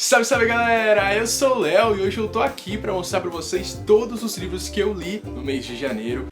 Salve, salve galera, eu sou o Léo e hoje eu tô aqui pra mostrar pra vocês todos os livros que eu li no mês de janeiro.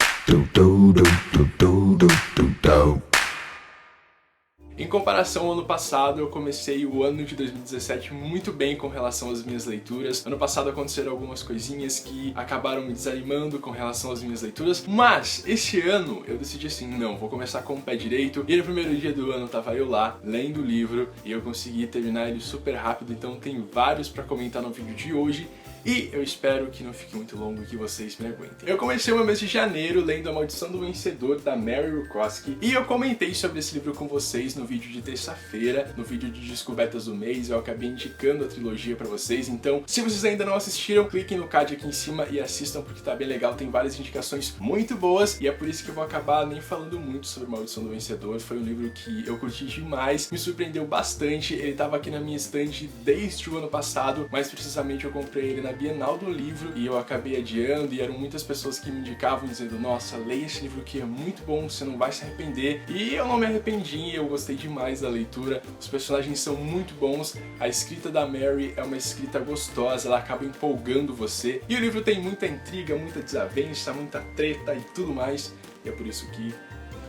Em comparação ao ano passado, eu comecei o ano de 2017 muito bem com relação às minhas leituras. Ano passado aconteceram algumas coisinhas que acabaram me desanimando com relação às minhas leituras, mas esse ano eu decidi assim, não, vou começar com o pé direito. E no primeiro dia do ano tava eu lá, lendo o livro, e eu consegui terminar ele super rápido, então tem vários pra comentar no vídeo de hoje. E eu espero que não fique muito longo e que vocês me aguentem. Eu comecei o meu mês de janeiro lendo A Maldição do Vencedor, da Mary Rutkowski, e eu comentei sobre esse livro com vocês no vídeo de terça-feira, no vídeo de descobertas do mês. Eu acabei indicando a trilogia pra vocês, então se vocês ainda não assistiram, cliquem no card aqui em cima e assistam porque tá bem legal, tem várias indicações muito boas, e é por isso que eu vou acabar nem falando muito sobre Maldição do Vencedor. Foi um livro que eu curti demais, me surpreendeu bastante, ele tava aqui na minha estante desde o ano passado, mais precisamente eu comprei ele na Bienal do Livro e eu acabei adiando, e eram muitas pessoas que me indicavam dizendo, nossa, leia esse livro que é muito bom, você não vai se arrepender. E eu não me arrependi, eu gostei demais da leitura, os personagens são muito bons, a escrita da Mary é uma escrita gostosa, ela acaba empolgando você, e o livro tem muita intriga, muita desavença, muita treta e tudo mais, e é por isso que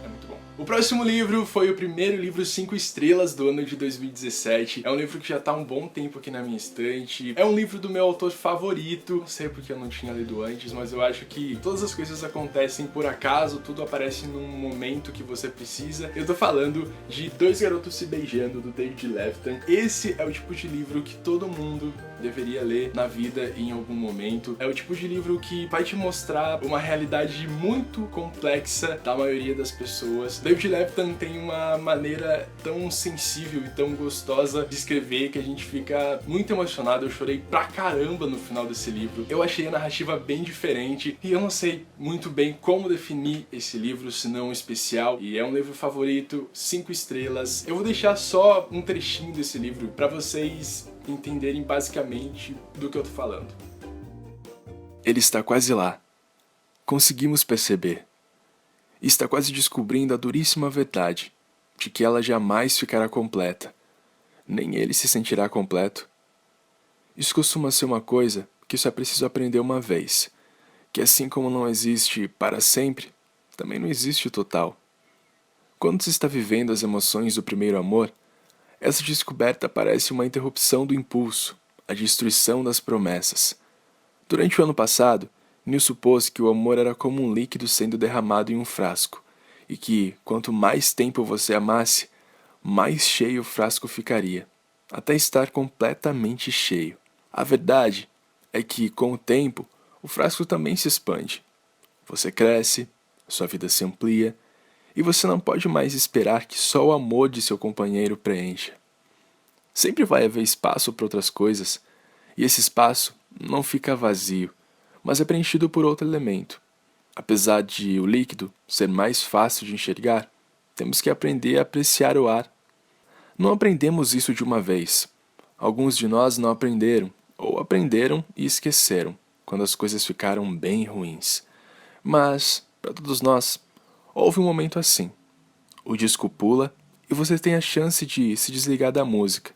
é muito bom. O próximo livro foi o primeiro livro 5 estrelas do ano de 2017. É um livro que já tá há um bom tempo aqui na minha estante. É um livro do meu autor favorito. Não sei porque eu não tinha lido antes, mas eu acho que todas as coisas acontecem por acaso, tudo aparece num momento que você precisa. Eu tô falando de Dois Garotos Se Beijando, do David Levithan. Esse é o tipo de livro que todo mundo deveria ler na vida em algum momento. É o tipo de livro que vai te mostrar uma realidade muito complexa da maioria das pessoas. David Levithan tem uma maneira tão sensível e tão gostosa de escrever que a gente fica muito emocionado. Eu chorei pra caramba no final desse livro. Eu achei a narrativa bem diferente e eu não sei muito bem como definir esse livro, senão especial. E é um livro favorito, 5 estrelas. Eu vou deixar só um trechinho desse livro pra vocês entenderem basicamente do que eu tô falando. Ele está quase lá. Conseguimos perceber. Está quase descobrindo a duríssima verdade de que ela jamais ficará completa. Nem ele se sentirá completo. Isso costuma ser uma coisa que só é preciso aprender uma vez, que assim como não existe para sempre, também não existe o total. Quando se está vivendo as emoções do primeiro amor, essa descoberta parece uma interrupção do impulso, a destruição das promessas. Durante o ano passado, Neil supôs que o amor era como um líquido sendo derramado em um frasco, e que, quanto mais tempo você amasse, mais cheio o frasco ficaria, até estar completamente cheio. A verdade é que, com o tempo, o frasco também se expande. Você cresce, sua vida se amplia, e você não pode mais esperar que só o amor de seu companheiro preencha. Sempre vai haver espaço para outras coisas, e esse espaço não fica vazio, mas é preenchido por outro elemento. Apesar de o líquido ser mais fácil de enxergar, temos que aprender a apreciar o ar. Não aprendemos isso de uma vez. Alguns de nós não aprenderam, ou aprenderam e esqueceram, quando as coisas ficaram bem ruins. Mas, para todos nós, houve um momento assim. O disco pula e você tem a chance de se desligar da música,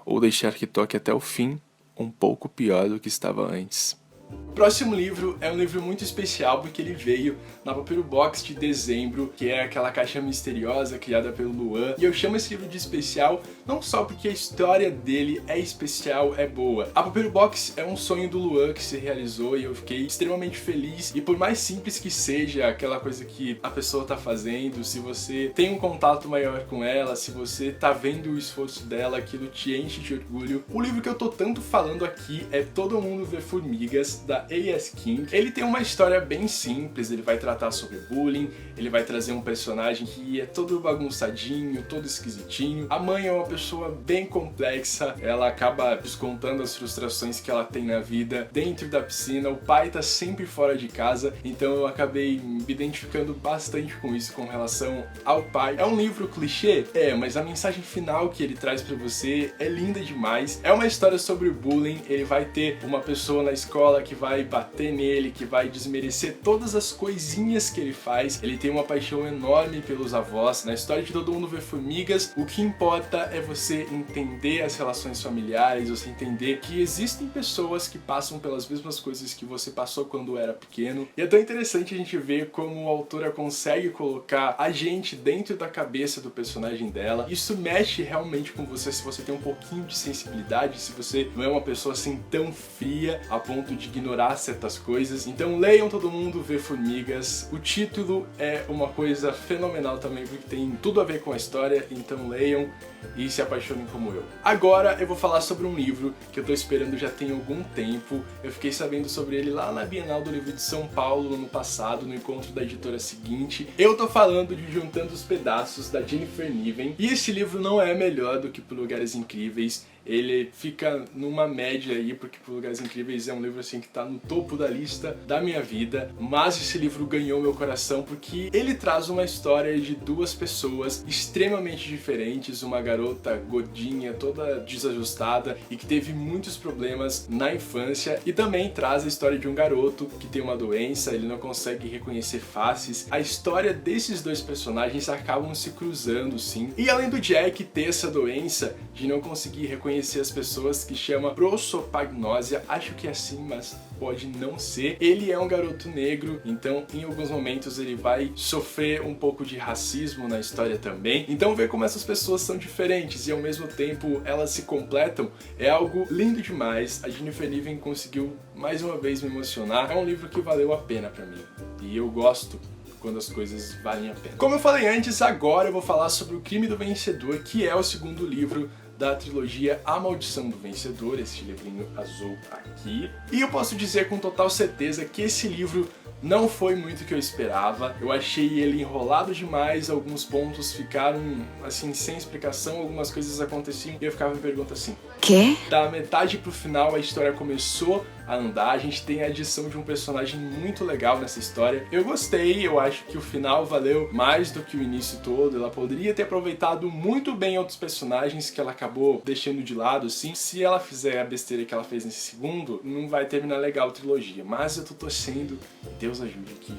ou deixar que toque até o fim, um pouco pior do que estava antes. O próximo livro é um livro muito especial porque ele veio na Papiro Box de dezembro, que é aquela caixa misteriosa criada pelo Luan. E eu chamo esse livro de especial não só porque a história dele é especial, é boa. A Papiro Box é um sonho do Luan que se realizou e eu fiquei extremamente feliz. E por mais simples que seja aquela coisa que a pessoa tá fazendo, se você tem um contato maior com ela, se você tá vendo o esforço dela, aquilo te enche de orgulho. O livro que eu tô tanto falando aqui é Todo Mundo Vê Formigas, da A.S. King. Ele tem uma história bem simples, ele vai tratar sobre bullying, ele vai trazer um personagem que é todo bagunçadinho, todo esquisitinho. A mãe é uma pessoa bem complexa, ela acaba descontando as frustrações que ela tem na vida dentro da piscina, o pai tá sempre fora de casa, então eu acabei me identificando bastante com isso com relação ao pai. É um livro clichê? É, mas a mensagem final que ele traz pra você é linda demais. É uma história sobre bullying, ele vai ter uma pessoa na escola que que vai bater nele, que vai desmerecer todas as coisinhas que ele faz. Ele tem uma paixão enorme pelos avós. Na história de Todo Mundo Vê Formigas, o que importa é você entender as relações familiares, você entender que existem pessoas que passam pelas mesmas coisas que você passou quando era pequeno. E é tão interessante a gente ver como a autora consegue colocar a gente dentro da cabeça do personagem dela. Isso mexe realmente com você se você tem um pouquinho de sensibilidade, se você não é uma pessoa assim tão fria a ponto de ignorar certas coisas. Então leiam Todo Mundo Vê Formigas. O título é uma coisa fenomenal também, porque tem tudo a ver com a história, então leiam e se apaixonem como eu. Agora eu vou falar sobre um livro que eu tô esperando já tem algum tempo. Eu fiquei sabendo sobre ele lá na Bienal do Livro de São Paulo no ano passado, no encontro da editora seguinte. Eu tô falando de Juntando os Pedaços, da Jennifer Niven, e esse livro não é melhor do que Por Lugares Incríveis. Ele fica numa média aí, porque Por Lugares Incríveis é um livro assim que tá no topo da lista da minha vida, mas esse livro ganhou meu coração porque ele traz uma história de duas pessoas extremamente diferentes, uma garota gordinha, toda desajustada e que teve muitos problemas na infância, e também traz a história de um garoto que tem uma doença, ele não consegue reconhecer faces. A história desses dois personagens acabam se cruzando, sim, e além do Jack ter essa doença de não conseguir reconhecer as pessoas, que chama prosopagnósia, acho que é assim, mas pode não ser. Ele é um garoto negro, então em alguns momentos ele vai sofrer um pouco de racismo na história também. Então ver como essas pessoas são diferentes e ao mesmo tempo elas se completam é algo lindo demais. A Jennifer Niven conseguiu mais uma vez me emocionar. É um livro que valeu a pena pra mim e eu gosto quando as coisas valem a pena. Como eu falei antes, agora eu vou falar sobre O Crime do Vencedor, que é o segundo livro da trilogia A Maldição do Vencedor, esse livrinho azul aqui. E eu posso dizer com total certeza que esse livro não foi muito o que eu esperava. Eu achei ele enrolado demais, alguns pontos ficaram assim sem explicação, algumas coisas aconteciam e eu ficava me perguntando assim: quê? Da metade pro final a história começou a andar, a gente tem a adição de um personagem muito legal nessa história. Eu gostei, eu acho que o final valeu mais do que o início todo. Ela poderia ter aproveitado muito bem outros personagens que ela acabou deixando de lado, assim. Se ela fizer a besteira que ela fez nesse segundo, não vai terminar legal a trilogia, mas eu tô torcendo, Deus ajude que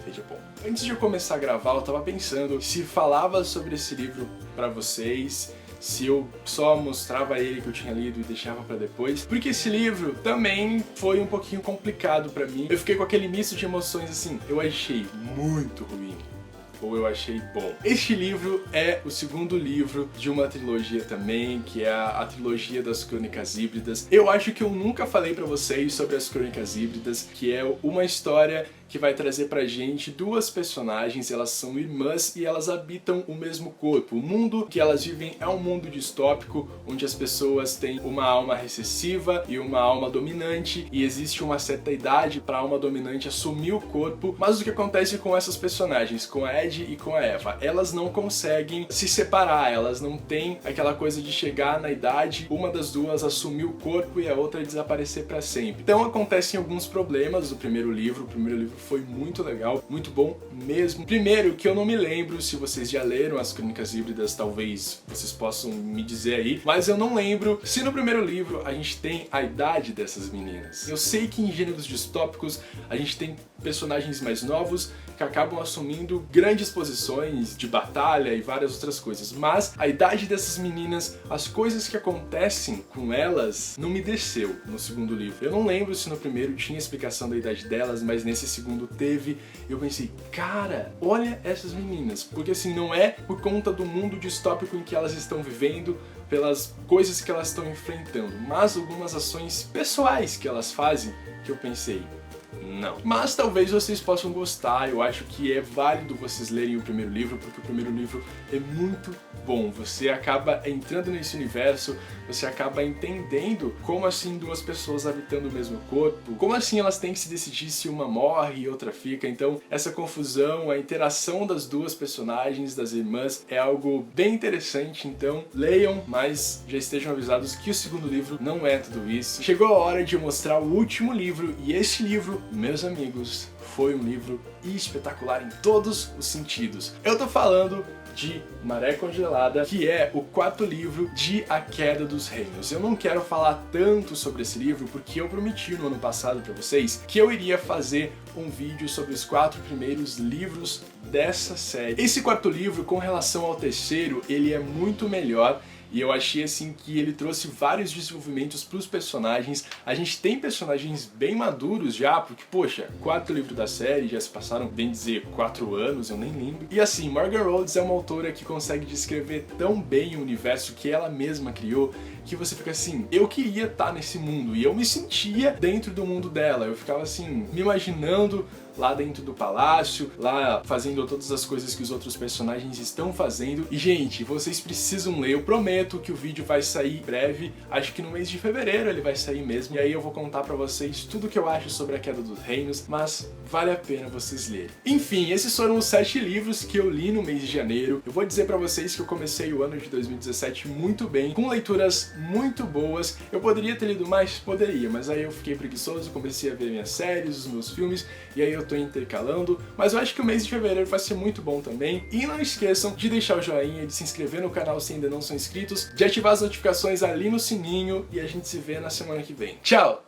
seja bom. Antes de eu começar a gravar, eu tava pensando se falava sobre esse livro pra vocês, se eu só mostrava ele que eu tinha lido e deixava pra depois, porque esse livro também foi um pouquinho complicado pra mim. Eu fiquei com aquele misto de emoções assim, eu achei muito ruim, ou eu achei bom. Este livro é o segundo livro de uma trilogia também, que é a trilogia das Crônicas Híbridas. Eu acho que eu nunca falei pra vocês sobre as Crônicas Híbridas, que é uma história que vai trazer pra gente duas personagens, elas são irmãs e elas habitam o mesmo corpo. O mundo que elas vivem é um mundo distópico, onde as pessoas têm uma alma recessiva e uma alma dominante, e existe uma certa idade para a alma dominante assumir o corpo. Mas o que acontece com essas personagens, com a Ed e com a Eva? Elas não conseguem se separar, elas não têm aquela coisa de chegar na idade, uma das duas assumir o corpo e a outra desaparecer para sempre. Então acontecem alguns problemas no primeiro livro. O primeiro livro foi muito legal, muito bom mesmo. Primeiro, que eu não me lembro, se vocês já leram as Crônicas Híbridas, talvez vocês possam me dizer aí, mas eu não lembro se no primeiro livro a gente tem a idade dessas meninas. Eu sei que em gêneros distópicos a gente tem personagens mais novos que acabam assumindo grandes posições de batalha e várias outras coisas, mas a idade dessas meninas, as coisas que acontecem com elas, não me desceu no segundo livro. Eu não lembro se no primeiro tinha explicação da idade delas, mas nesse segundo teve. Eu pensei, cara, olha essas meninas, porque assim, não é por conta do mundo distópico em que elas estão vivendo, pelas coisas que elas estão enfrentando, mas algumas ações pessoais que elas fazem que eu pensei, não. Mas talvez vocês possam gostar, eu acho que é válido vocês lerem o primeiro livro, porque o primeiro livro é muito bom. Você acaba entrando nesse universo, você acaba entendendo como assim duas pessoas habitando o mesmo corpo, como assim elas têm que se decidir se uma morre e outra fica. Então essa confusão, a interação das duas personagens, das irmãs, é algo bem interessante. Então leiam, mas já estejam avisados que o segundo livro não é tudo isso. Chegou a hora de eu mostrar o último livro, e este livro, meus amigos, foi um livro espetacular em todos os sentidos. Eu tô falando de Maré Congelada, que é o quarto livro de A Queda dos Reinos. Eu não quero falar tanto sobre esse livro porque eu prometi no ano passado pra vocês que eu iria fazer um vídeo sobre os 4 primeiros livros dessa série. Esse quarto livro, com relação ao terceiro, ele é muito melhor. E eu achei assim que ele trouxe vários desenvolvimentos para os personagens. A gente tem personagens bem maduros já, porque, poxa, 4 livros da série já se passaram, bem dizer, 4 anos, eu nem lembro. E assim, Morgan Rhodes é uma autora que consegue descrever tão bem o universo que ela mesma criou, que você fica assim, eu queria estar nesse mundo, e eu me sentia dentro do mundo dela. Eu ficava assim, me imaginando lá dentro do palácio, lá fazendo todas as coisas que os outros personagens estão fazendo. E gente, vocês precisam ler, eu prometo que o vídeo vai sair em breve, acho que no mês de fevereiro ele vai sair mesmo, e aí eu vou contar pra vocês tudo que eu acho sobre A Queda dos Reinos, mas vale a pena vocês lerem. Enfim, esses foram os 7 livros que eu li no mês de janeiro. Eu vou dizer pra vocês que eu comecei o ano de 2017 muito bem, com leituras muito boas. Eu poderia ter lido mais? Poderia, mas aí eu fiquei preguiçoso, comecei a ver minhas séries, os meus filmes, e aí eu tô intercalando, mas eu acho que o mês de fevereiro vai ser muito bom também. E não esqueçam de deixar o joinha, de se inscrever no canal se ainda não são inscritos, de ativar as notificações ali no sininho, e a gente se vê na semana que vem. Tchau!